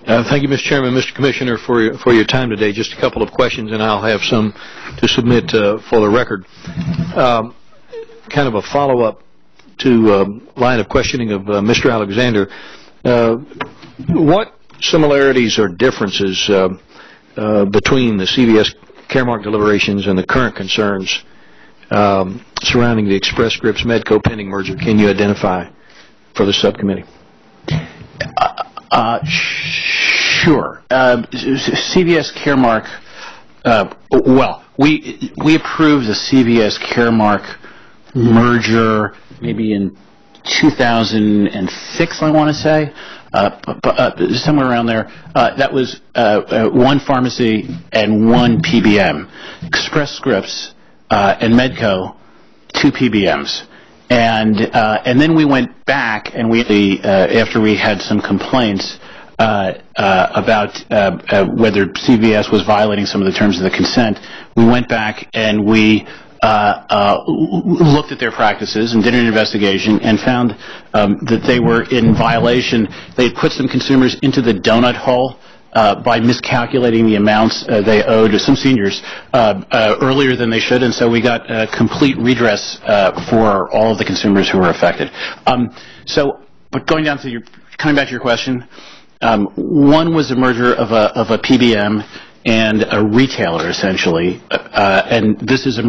Thank you, Mr. Chairman, Mr. Commissioner, for your time today. Just a couple of questions, and I'll have some to submit for the record. Kind of a follow-up to line of questioning of Mr. Alexander. What similarities or differences between the CVS Caremark deliberations and the current concerns surrounding the Express Scripts Medco pending merger can you identify for the subcommittee? Sure. CVS Caremark, well, we approved the CVS Caremark merger maybe in 2006, I want to say, somewhere around there. That was one pharmacy and one PBM. Express Scripts and Medco, 2 PBMs. And then we went back and after we had some complaints about whether CVS was violating some of the terms of the consent, we went back and we looked at their practices and did an investigation and found that they were in violation. They had put some consumers into the donut hole by miscalculating the amounts they owed to some seniors earlier than they should, and so we got complete redress for all of the consumers who were affected. But coming back to your question, one was a merger of a PBM and a retailer, essentially, and this is a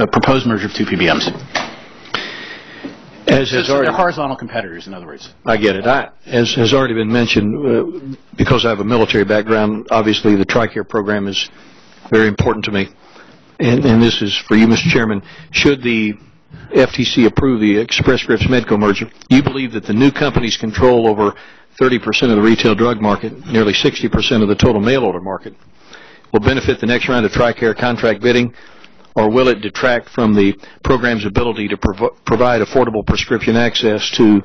proposed merger of 2 PBMs. They're horizontal competitors, in other words. I get it. As has already been mentioned, because I have a military background, obviously the TRICARE program is very important to me. And this is for you, Mr. Chairman. Should the FTC approve the Express Scripts Medco merger, you believe that the new companies control over 30% of the retail drug market, nearly 60% of the total mail order market, will benefit the next round of TRICARE contract bidding, or will it detract from the program's ability to provide affordable prescription access to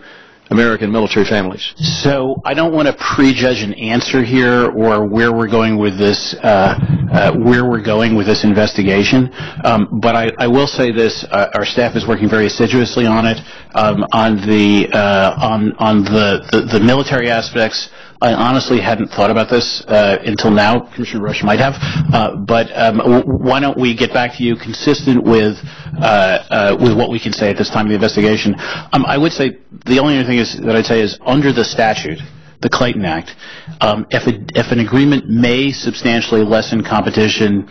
American military families? So I don't want to prejudge an answer here or where we're going with this investigation. But I will say this: our staff is working very assiduously on it. On the military aspects, I honestly hadn't thought about this until now. Commissioner Rosch might have. But why don't we get back to you consistent with what we can say at this time of the investigation? I would say the only other thing that I'd say is under the statute, the Clayton Act, if an agreement may substantially lessen competition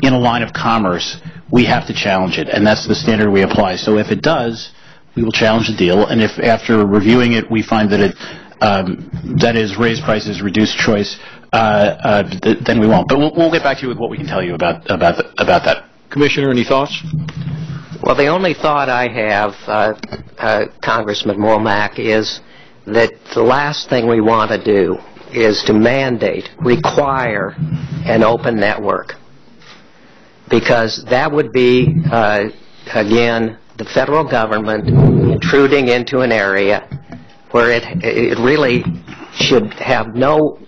in a line of commerce, we have to challenge it, and that's the standard we apply. So if it does, we will challenge the deal, and if after reviewing it we find that it that is raise prices, reduce choice, then we won't. But we'll get back to you with what we can tell you about that. Commissioner, any thoughts? Well, the only thought I have, Congressman Womack, is that the last thing we want to do is to require an open network, because that would be, again, the federal government intruding into an area where it really should have no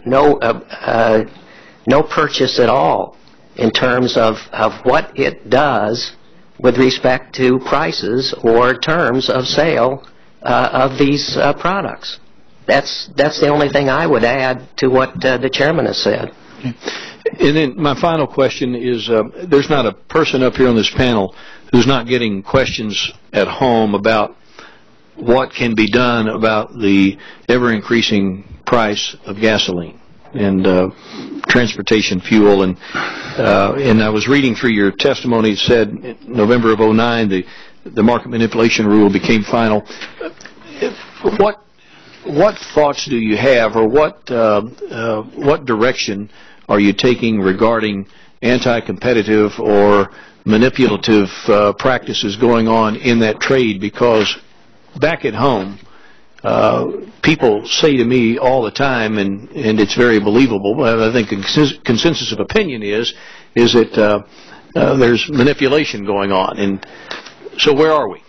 purchase at all in terms of what it does with respect to prices or terms of sale of these products. That's the only thing I would add to what the chairman has said. Okay. And then my final question is, there's not a person up here on this panel who's not getting questions at home about what can be done about the ever-increasing price of gasoline and transportation fuel. And I was reading through your testimony. It said in November of '09 the market manipulation rule became final. What thoughts do you have, or what direction are you taking regarding anti-competitive or manipulative practices going on in that trade? Because back at home, people say to me all the time, and it's very believable, but I think the consensus of opinion is that there's manipulation going on. And so where are we?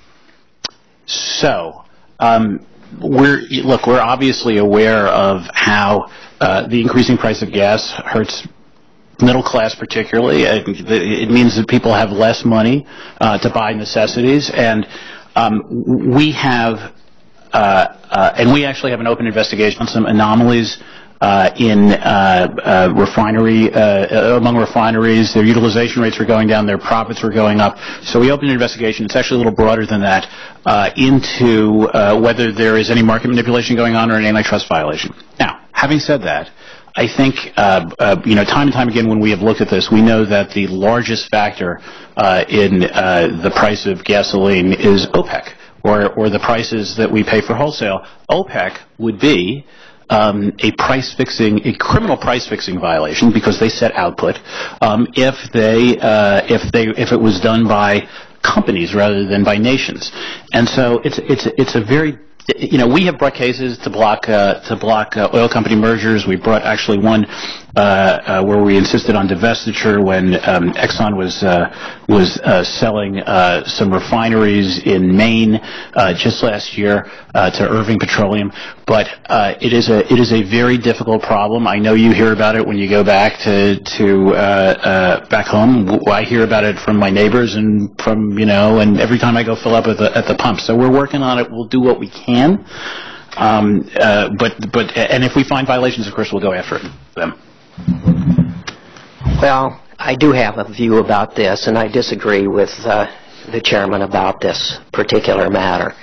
So we're obviously aware of how the increasing price of gas hurts middle class particularly. It means that people have less money to buy necessities, and we have, and we actually have an open investigation on some anomalies among refineries. Their utilization rates were going down, their profits were going up. So we opened an investigation. It's actually a little broader than that, into whether there is any market manipulation going on or an antitrust violation. Now, having said that, I think, time and time again when we have looked at this, we know that the largest factor in the price of gasoline is OPEC, or the prices that we pay for wholesale. OPEC would be a criminal price fixing violation because they set output if it was done by companies rather than by nations. And so it's a very, we have brought cases to block oil company mergers. We brought actually one where we insisted on divestiture when Exxon was selling some refineries in Maine just last year to Irving Petroleum. But it is a very difficult problem. I know you hear about it when you go back back home. I hear about it from my neighbors and from and every time I go fill up at the pump. So we're working on it. We'll do what we can. And if we find violations, of course, we'll go after them. Well, I do have a view about this, and I disagree with the chairman about this particular matter.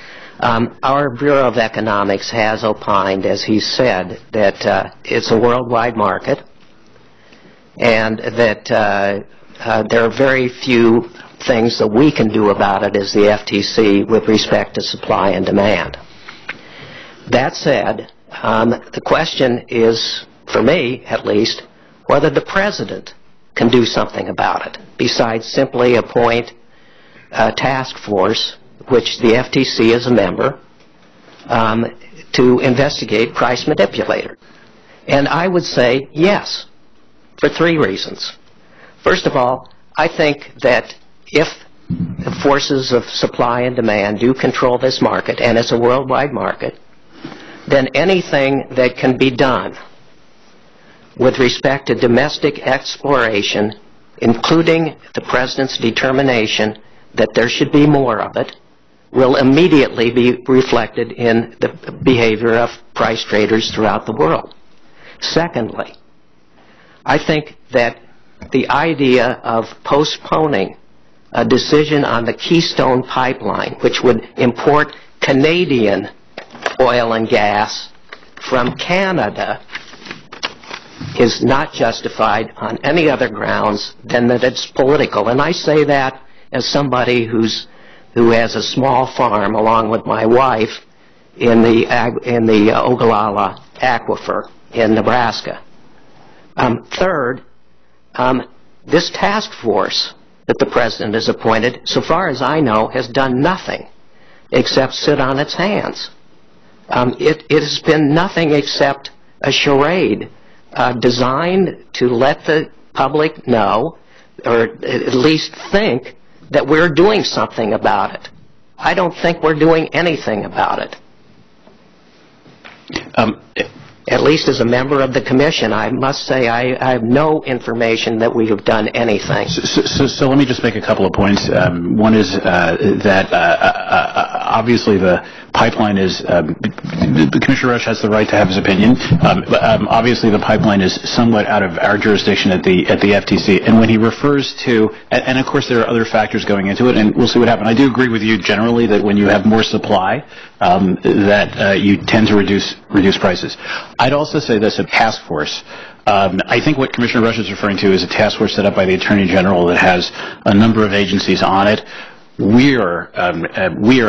Our Bureau of Economics has opined, as he said, that it's a worldwide market, and that there are very few things that we can do about it as the FTC with respect to supply and demand. That said, the question is, for me at least, whether the president can do something about it, besides simply appoint a task force, which the FTC is a member, to investigate price manipulators. And I would say yes, for 3 reasons. First of all, I think that if the forces of supply and demand do control this market, and it's a worldwide market, then anything that can be done with respect to domestic exploration, including the president's determination that there should be more of it, will immediately be reflected in the behavior of price traders throughout the world. Secondly, I think that the idea of postponing a decision on the Keystone Pipeline, which would import Canadian oil and gas from Canada, is not justified on any other grounds than that it's political. And I say that as somebody who has a small farm along with my wife in the Ogallala Aquifer in Nebraska. Third, this task force that the president has appointed, so far as I know, has done nothing except sit on its hands. It has been nothing except a charade designed to let the public know, or at least think, that we're doing something about it. I don't think we're doing anything about it. At least as a member of the commission, I must say I have no information that we have done anything. So let me just make a couple of points. One is that obviously the pipeline is, Commissioner Rosch has the right to have his opinion. Obviously the pipeline is somewhat out of our jurisdiction at the FTC. And when he refers to, and of course there are other factors going into it, and we'll see what happens. I do agree with you generally that when you have more supply, that you tend to reduce prices. I'd also say this, a task force. I think what Commissioner Rosch is referring to is a task force set up by the Attorney General that has a number of agencies on it. We are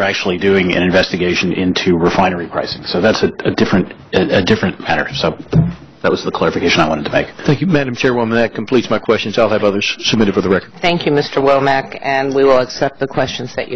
actually doing an investigation into refinery pricing, so that's a different matter. So that was the clarification I wanted to make. Thank you, Madam Chairwoman. That completes my questions. I'll have others submitted for the record. Thank you, Mr. Womack, and we will accept the questions that you